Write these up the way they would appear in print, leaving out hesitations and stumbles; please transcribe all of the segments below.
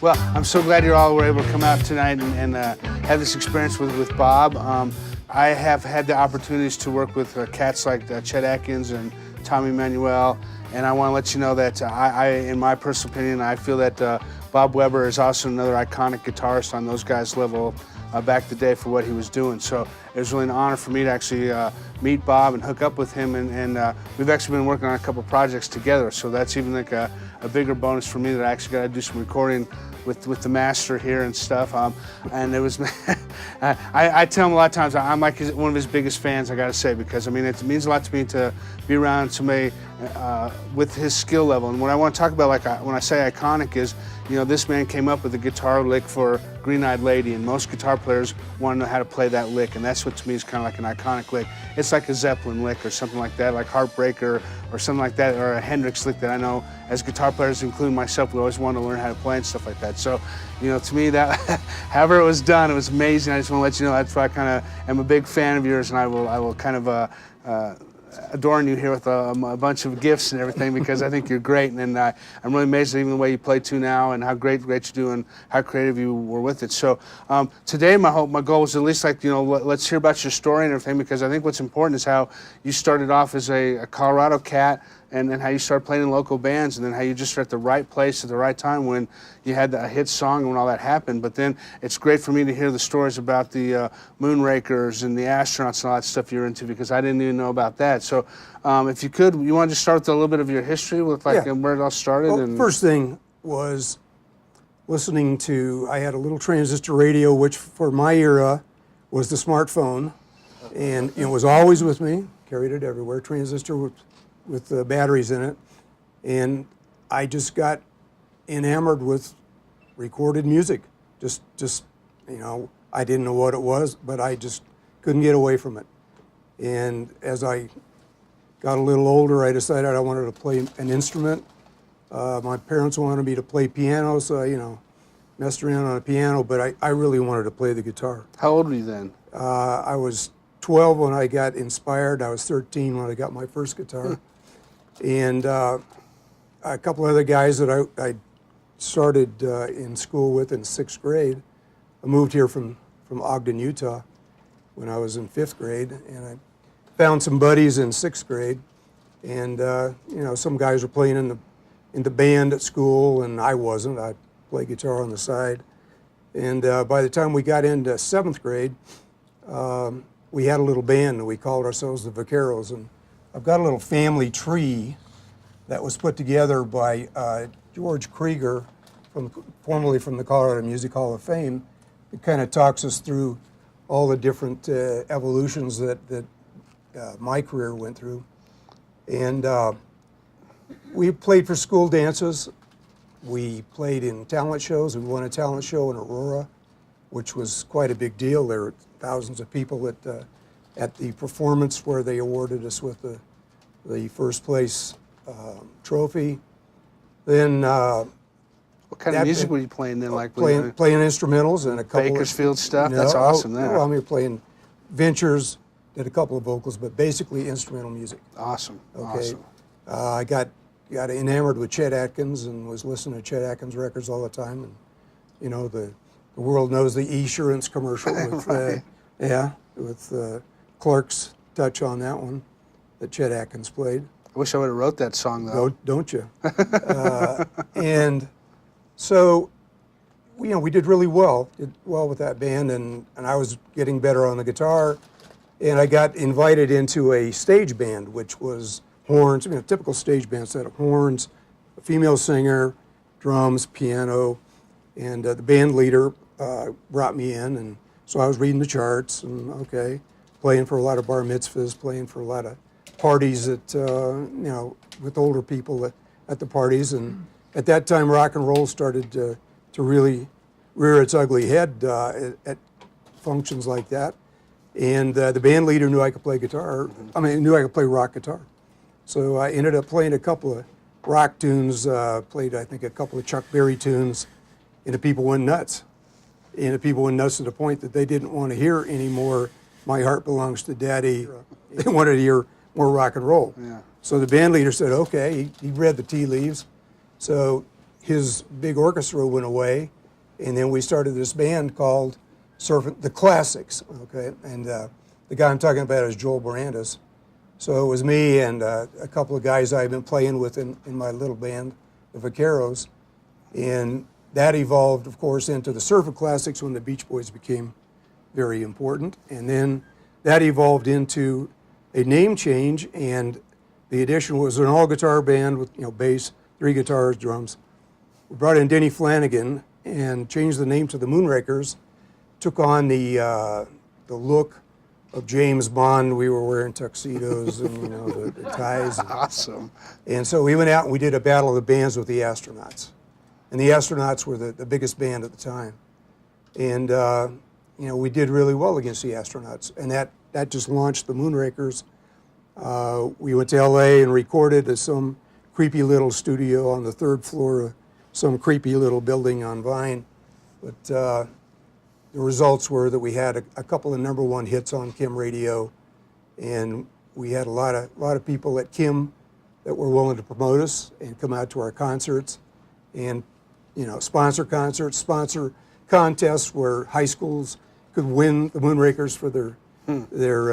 Well, I'm so glad you all were able to come out tonight and have this experience with Bob. I have had the opportunities to work with cats like Chet Atkins and Tommy Manuel, and I want to let you know that in my personal opinion, I feel that Bob Weber is also another iconic guitarist on those guys' level back in the day for what he was doing. So it was really an honor for me to actually meet Bob and hook up with him, and we've actually been working on a couple projects together. So that's even like a bigger bonus for me that I actually got to do some recording with the master here and stuff. And it was, I tell him a lot of times I'm like one of his biggest fans, I got to say, because I mean it means a lot to me to be around somebody with his skill level. And what I want to talk about, like when I say iconic, is this man came up with a guitar lick for Green-Eyed Lady, and most guitar players want to know how to play that lick, and that's what to me is kind of like an iconic lick. It's like a Zeppelin lick or something like that, like Heartbreaker or something like that, or a Hendrix lick that I know as guitar players, including myself, we always want to learn how to play and stuff like that. So, to me, that however it was done, it was amazing. I just want to let you know that's why I kind of am a big fan of yours, and I will kind of adorn you here with a bunch of gifts and everything, because I think you're great, and I'm really amazed at even the way you play too now and how great you do and how creative you were with it. So today my goal was at least let's hear about your story and everything, because I think what's important is how you started off as a Colorado cat, and then how you started playing in local bands, and then how you just were at the right place at the right time when you had a hit song and when all that happened. But then it's great for me to hear the stories about the Moonrakers and the astronauts and all that stuff you're into, because I didn't even know about that. So if you could, you want to just start with a little bit of your history with where it all started? Well, first thing was listening to, I had a little transistor radio, which for my era was the smartphone, and it was always with me, carried it everywhere, transistor with batteries in it, and I just got enamored with recorded music. Just I didn't know what it was, but I just couldn't get away from it. And as I got a little older, I decided I wanted to play an instrument. My parents wanted me to play piano, so I messed around on a piano, but I really wanted to play the guitar. How old were you then? I was 12 when I got inspired. I was 13 when I got my first guitar. And a couple other guys that I started in school with in 6th grade. I moved here from Ogden, Utah when I was in 5th grade, and I found some buddies in 6th grade. And some guys were playing in the band at school, and I wasn't. I played guitar on the side. And by the time we got into 7th grade, we had a little band, and we called ourselves the Vaqueros. And I've got a little family tree that was put together by George Krieger, formerly from the Colorado Music Hall of Fame. It kind of talks us through all the different evolutions that my career went through. And we played for school dances. We played in talent shows. We won a talent show in Aurora, which was quite a big deal. There were thousands of people at the performance where they awarded us with the first place trophy. Then what kind of music were you playing then? Like playing instrumentals and a couple Bakersfield stuff. That's awesome. Well, we were playing Ventures, did a couple of vocals, but basically instrumental music. Awesome. Okay. Awesome. I got enamored with Chet Atkins and was listening to Chet Atkins records all the time, and the world knows the Esurance commercial with right. with Clark's touch on that one that Chet Atkins played. I wish I would have wrote that song, though. Don't you? And so, we did really well. Did well with that band, and I was getting better on the guitar, and I got invited into a stage band, which was horns. A typical stage band set of horns, a female singer, drums, piano, and the band leader brought me in, and so I was reading the charts and playing for a lot of bar mitzvahs, playing for a lot of parties with older people at the parties. And at that time, rock and roll started to really rear its ugly head at functions like that. And the band leader knew I could play guitar. Knew I could play rock guitar. So I ended up playing a couple of rock tunes, played, I think, a couple of Chuck Berry tunes, and the people went nuts. And the people went nuts to the point that they didn't want to hear any more My Heart Belongs to Daddy. They wanted to hear more rock and roll. Yeah. So the band leader said, okay, he read the tea leaves. So his big orchestra went away, and then we started this band called the Classics, okay? And the guy I'm talking about is Joel Barandis. So it was me and a couple of guys I've been playing with in my little band, the Vaqueros. And that evolved, of course, into the Surfing Classics when the Beach Boys became very important. And then that evolved into a name change, and the addition was an all-guitar band with, bass, 3 guitars, drums. We brought in Denny Flanagan and changed the name to the Moonrakers, took on the look of James Bond. We were wearing tuxedos and the ties. Awesome. And so we went out and we did a battle of the bands with the Astronauts. And the Astronauts were the biggest band at the time. And we did really well against the Astronauts. And that just launched the Moonrakers. We went to LA and recorded at some creepy little studio on the 3rd floor of some creepy little building on Vine. But the results were that we had a couple of #1 hits on Kim radio, and we had a lot of people at Kim that were willing to promote us and come out to our concerts, and sponsor concerts, sponsor contests where high schools could win the Moonrakers for their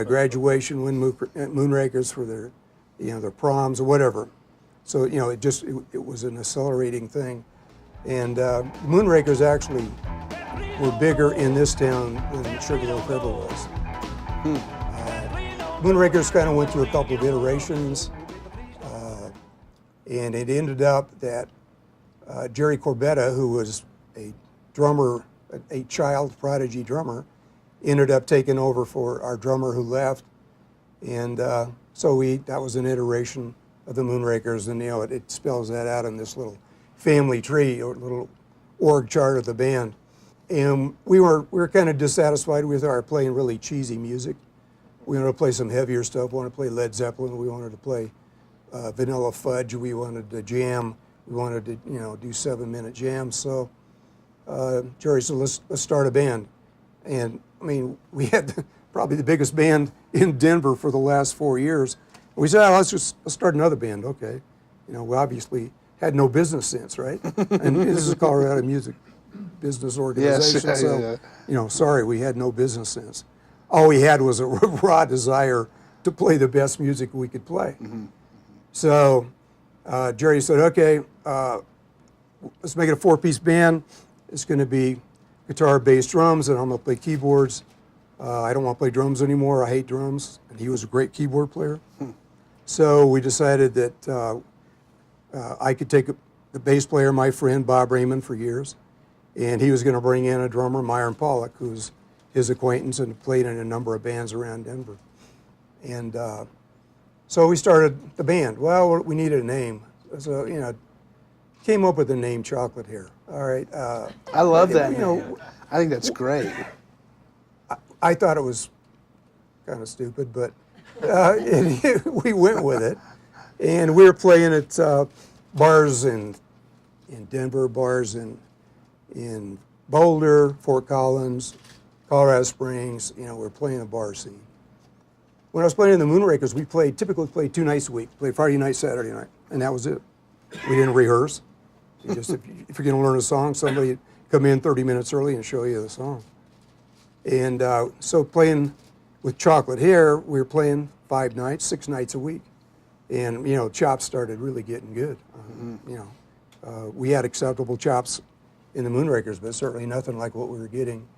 graduation, win Moonrakers for their proms or whatever. So it was an accelerating thing, and Moonrakers actually were bigger in this town than Sugarloaf ever was. Moonrakers kind of went through a couple of iterations, and it ended up that Jerry Corbetta, who was a drummer, a child prodigy drummer, ended up taking over for our drummer who left, and so that was an iteration of the Moonrakers, and it spells that out in this little family tree or little org chart of the band. And we were kind of dissatisfied with our playing really cheesy music. We wanted to play some heavier stuff. We wanted to play Led Zeppelin. We wanted to play Vanilla Fudge. We wanted to jam. We wanted to do 7-minute jams. So Jerry said, let's start a band. And I mean, we had probably the biggest band in Denver for the last 4 years. We said, let's start another band. Okay, we obviously had no business sense, right? And this is Colorado Music Business Organization. Yes, so, sorry, we had no business sense. All we had was a raw desire to play the best music we could play. Mm-hmm. So Jerry said, okay, let's make it a 4-piece band. It's going to be guitar, bass, drums, and I'm going to play keyboards. I don't want to play drums anymore. I hate drums. And he was a great keyboard player. So we decided that I could take the bass player, my friend Bob Raymond, for years, and he was going to bring in a drummer, Myron Pollock, who's his acquaintance and played in a number of bands around Denver. And so we started the band. Well, we needed a name. So, came up with the name Chocolate Hair. All right. I love that name. I think that's great. I thought it was kind of stupid, but we went with it. And we were playing at bars in Denver, bars in Boulder, Fort Collins, Colorado Springs. We're playing a bar scene. When I was playing in the Moonrakers, we typically played 2 nights a week. Played Friday night, Saturday night, and that was it. We didn't rehearse. If you're going to learn a song, somebody would come in 30 minutes early and show you the song. And so playing with Chocolate Hair, we were playing 5 nights, 6 nights a week. And, chops started really getting good. We had acceptable chops in the Moonrakers, but certainly nothing like what we were getting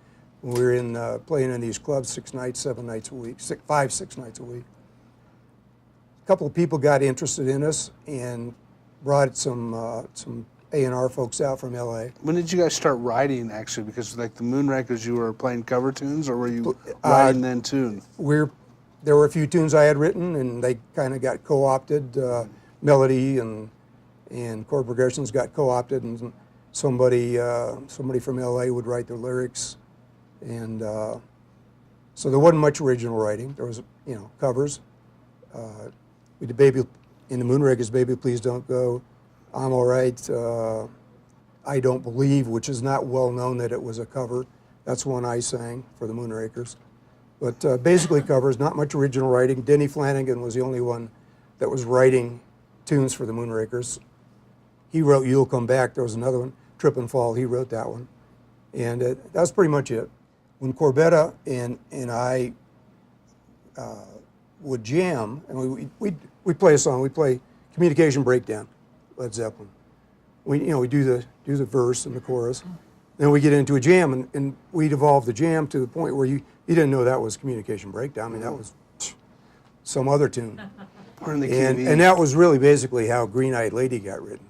when we were playing in these clubs 6 nights, 7 nights a week, 5, 6 nights a week. A couple of people got interested in us and brought some A&R folks out from LA. When did you guys start writing, actually? Because like the Moonrakers, you were playing cover tunes, or were you writing then tune? There were a few tunes I had written, and they kind of got co-opted. Melody and chord progressions got co-opted, and somebody from LA would write the lyrics, and so there wasn't much original writing. There was covers. We did Baby in the Moonrakers, Baby Please Don't Go, I'm All Right, I Don't Believe, which is not well known that it was a cover. That's one I sang for the Moonrakers. But basically covers, not much original writing. Denny Flanagan was the only one that was writing tunes for the Moonrakers. he wrote "You'll Come Back." There was another one, "Trip and Fall." He wrote that one, and that was pretty much it. When Corbetta and I would jam, and we'd play a song. We play "Communication Breakdown," Led Zeppelin. We do the verse and the chorus. Then we get into a jam, and we'd evolve the jam to the point where you didn't know that was Communication Breakdown. I mean, that was some other tune. Or in the And that was really basically how Green Eyed Lady got written,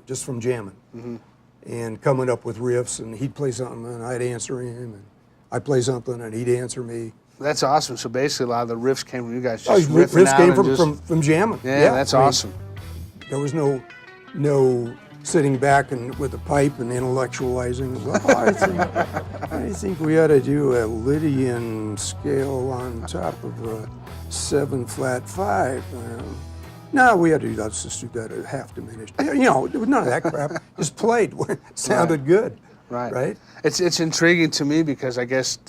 just from jamming. And coming up with riffs, and he'd play something, and I'd answer him, and I'd play something, and he'd answer me. That's awesome. So basically, a lot of the riffs came from you guys. Oh, Just riffing riffs out came and from jamming. Yeah, that's awesome. There was no sitting back and with a pipe and intellectualizing. Oh, I think we ought to do a Lydian scale on top of a 7-flat-5. No, we had to do that. Let's just do that at half diminished. There was none of that crap. Just played. It sounded good. Right. It's intriguing to me because I guess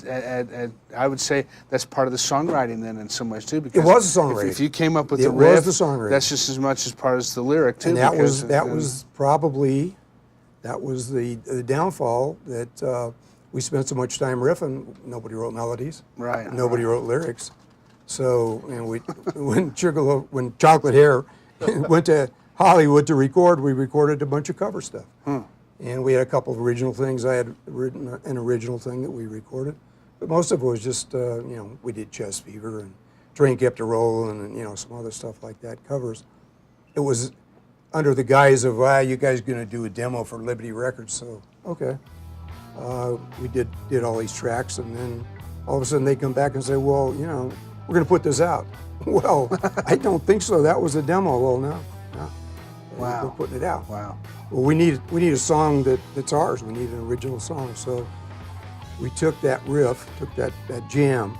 I would say that's part of the songwriting then in some ways too. Because it was the songwriting. If you came up with the riff, was the songwriting. That's just as much as part of the lyric too. And that was probably the downfall that we spent so much time riffing. Nobody wrote melodies. Right. Nobody wrote lyrics. So when Chocolate Hair went to Hollywood to record, we recorded a bunch of cover stuff. And we had a couple of original things. I had written an original thing that we recorded. But most of it was just, we did Chest Fever and Train Kept a Rollin' and, some other stuff like that, covers. It was under the guise of, you guys are going to do a demo for Liberty Records. So, okay. We did all these tracks, and then all of a sudden they come back and say, well, we're going to put this out. Well, I don't think so. That was a demo. Well, no. Wow. We're putting it out. Wow. Well, we need a song that's ours. We need an original song. So we took that riff, took that jam,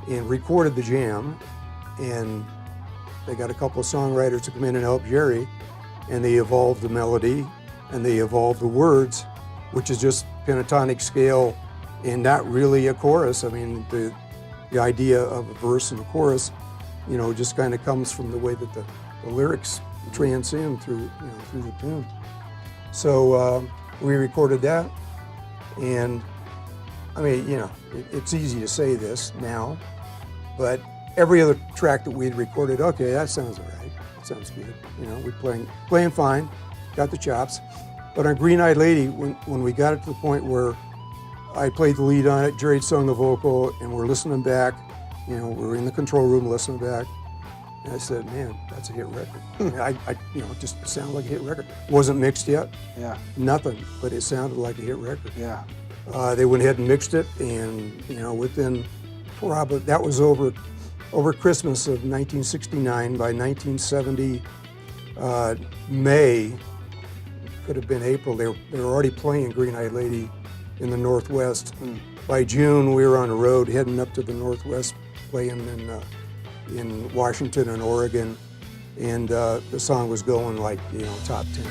and recorded the jam. And they got a couple of songwriters to come in and help Jerry, and they evolved the melody, and they evolved the words, which is just pentatonic scale and not really a chorus. I mean, the idea of a verse and a chorus, just kind of comes from the way that the lyrics transcend through the tune. So we recorded that, and I mean, it's easy to say this now, but every other track that we'd recorded, okay, that sounds all right, that sounds good. We're playing fine, got the chops. But on Green Eyed Lady, when we got it to the point where I played the lead on it, Jerry sung the vocal, and we're listening back, we're in the control room listening back. And I said, man, that's a hit record. It just sounded like a hit record. Wasn't mixed yet. Yeah. Nothing, but it sounded like a hit record. Yeah. They went ahead and mixed it, and within probably that was over Christmas of 1969. By 1970, May, could have been April. They were already playing Green Eyed Lady in the Northwest. By June, we were on the road heading up to the Northwest, playing in Washington and Oregon, and the song was going like top 10.